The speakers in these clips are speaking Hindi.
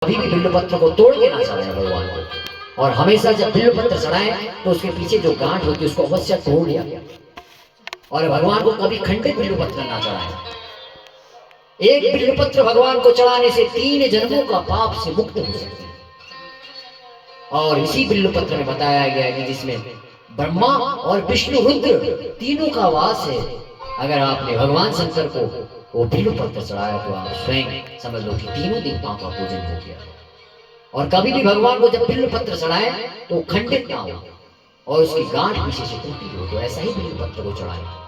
कभी भी बिल्व पत्र को तोड़ के ना चढ़ाए भगवान को, और हमेशा जब बिल्व पत्र चढ़ाए तो उसके पीछे जो गांठ होती है उसको अवश्य तोड़ लिया, और भगवान को कभी खंडित बिल्व पत्र ना चढ़ाए। एक बिल्व पत्र भगवान को चढ़ाने से 3 जन्मों का पाप से मुक्त हो सकते हैं। और इसी बिल्व पत्र में बताया गया है कि जिसमें ब्रह्मा और विष्णु रुद्र तीनों का वास है। अगर आपने भगवान शंकर को वो बिल्व पत्र चढ़ाया तो आप स्वयं समझ लो कि तीनों देवताओं का पूजन हो गया। और कभी भी भगवान को जब बिल्व पत्र चढ़ाए तो खंडित ना हो और उसकी गांठ पीछे से टूटी हो, तो ऐसा ही बिल्व पत्र को चढ़ाए।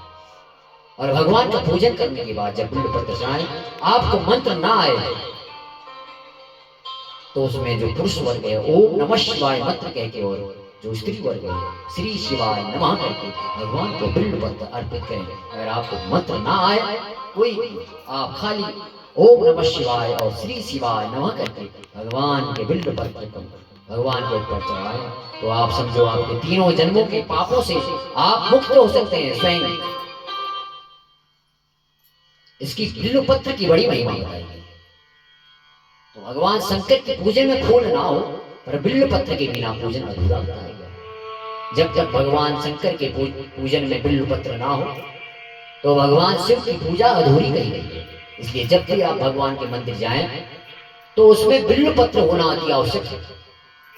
और भगवान का पूजन करने के बाद जब बिल्व पत्र चढ़ाए आपको मंत्र ना आए तो उसमें जो पुरुष वर्ग है ओम नमः शिवाय मंत्र कह के, और जो स्त्री वर्ग है श्री शिवाय नमः करके भगवान को बिल्व पत्र अर्पित करें। अगर आपको मंत्र ना आए कोई, आप खाली ओम नमः शिवाय और श्री शिवाय नमः करके भगवान के बिल्व पत्र को भगवान के ऊपर चढ़ाए तो आप समझो आपके 3 जन्मों के पापों से आप मुक्त हो सकते हैं स्वयं। इसकी बिल्व पत्र की बड़ी महिमा बताई गई। तो भगवान शंकर के पूजन में फूल ना हो पर बिल्व पत्र के बिना पूजन अधूरा बताया गया। जब तक भगवान शंकर के पूजन में बिल्व पत्र ना हो तो भगवान शिव की पूजा अधूरी कही गई है। इसलिए जब भी आप भगवान के मंदिर जाएं तो उसमें बिल्व पत्र होना अति आवश्यक है।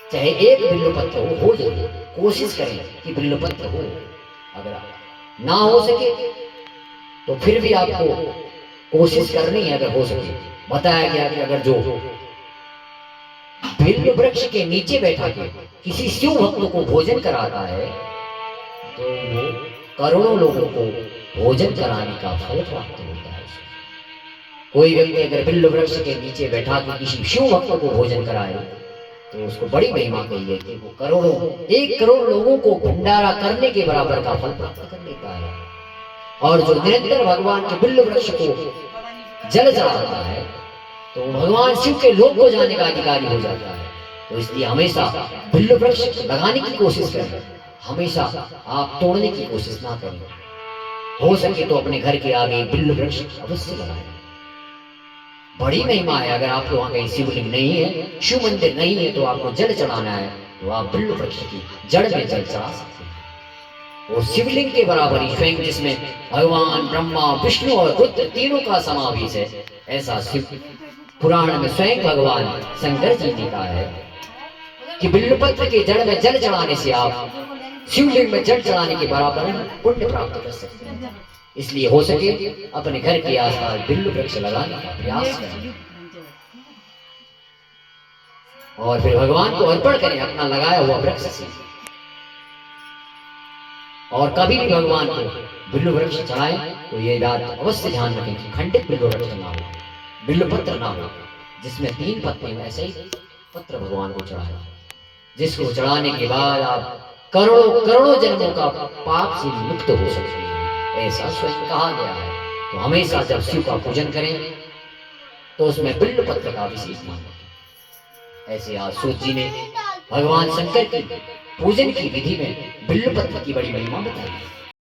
चाहे एक बिल्व पत्र हो जरूर, कोशिश करें कि बिल्व पत्र हो। अगर ना हो सके तो फिर भी आपको कोशिश करनी है। अगर हो सके, बताया गया कि अगर जो बिल्व वृक्ष के नीचे बैठा के किसी शिव भक्त को भोजन कराता है तो वो करोड़ों लोगों को भोजन कराने का फल प्राप्त होता है। कोई व्यक्ति अगर बिल्व वृक्ष के नीचे बैठा के किसी शिव भक्त को भोजन कराए तो उसको बड़ी महिमा कही है कि वो करोड़ों 1 करोड़ लोगों को भंडारा करने के बराबर का फल प्राप्त कर लेता है। और जो निरंतर भगवान के बिल्व वृक्ष को जल चढ़ाता है तो भगवान शिव के लोक को जाने का अधिकारी हो जाता है। तो इसलिए हमेशा बिल्व वृक्ष लगाने की कोशिश करें, हमेशा आप तोड़ने की कोशिश ना करें। हो सके तो अपने घर के आगे बिल्व वृक्ष अवश्य लगाएं। बड़ी महिमा है। अगर आपके वहां कहीं शिवलिंग नहीं है, शिव मंदिर नहीं है, तो आपको जल चढ़ाना है तो आप बिल्व वृक्ष की जड़ में जल चढ़ा सकते हैं। वो शिवलिंग के बराबर ही स्वयं जिसमें भगवान ब्रह्मा विष्णु और रुद्र तीनों का समावेश है, ऐसा शिव पुराण में स्वयं भगवान शंकर जी ने कहा है कि बिल्व पत्र के जड़ में जल चढ़ाने से आप शिवलिंग में जल चढ़ाने के बराबर पुण्य प्राप्त कर सकते हैं। इसलिए हो सके अपने घर के आसपास बिल्व वृक्ष लगाने का प्रयास करें और फिर भगवान को अर्पण करें अपना लगाया हुआ वृक्ष से। और कभी भी भगवान को बिल्व वृक्ष चढ़ाए तो ये बात अवश्य ध्यान रखें कि खंडित बिल्व वृक्ष ना हो, बिल्व पत्र ना हो जिसमें 3 पत्ते हो, ऐसे ही पत्र भगवान को चढ़ाए जिसको चढ़ाने के बाद आप करोड़ों करोड़ों जन्मों का पाप से मुक्त हो सकते हैं, ऐसा स्वयं कहा गया है। तो हमेशा जब शिव का पूजन करें तो उसमें बिल्व पत्र का विशेष मान रखें। ऐसे आज सूत जी ने भगवान शंकर की पूजन की विधि में बिल्व पत्र की बड़ी महिमा बताई है।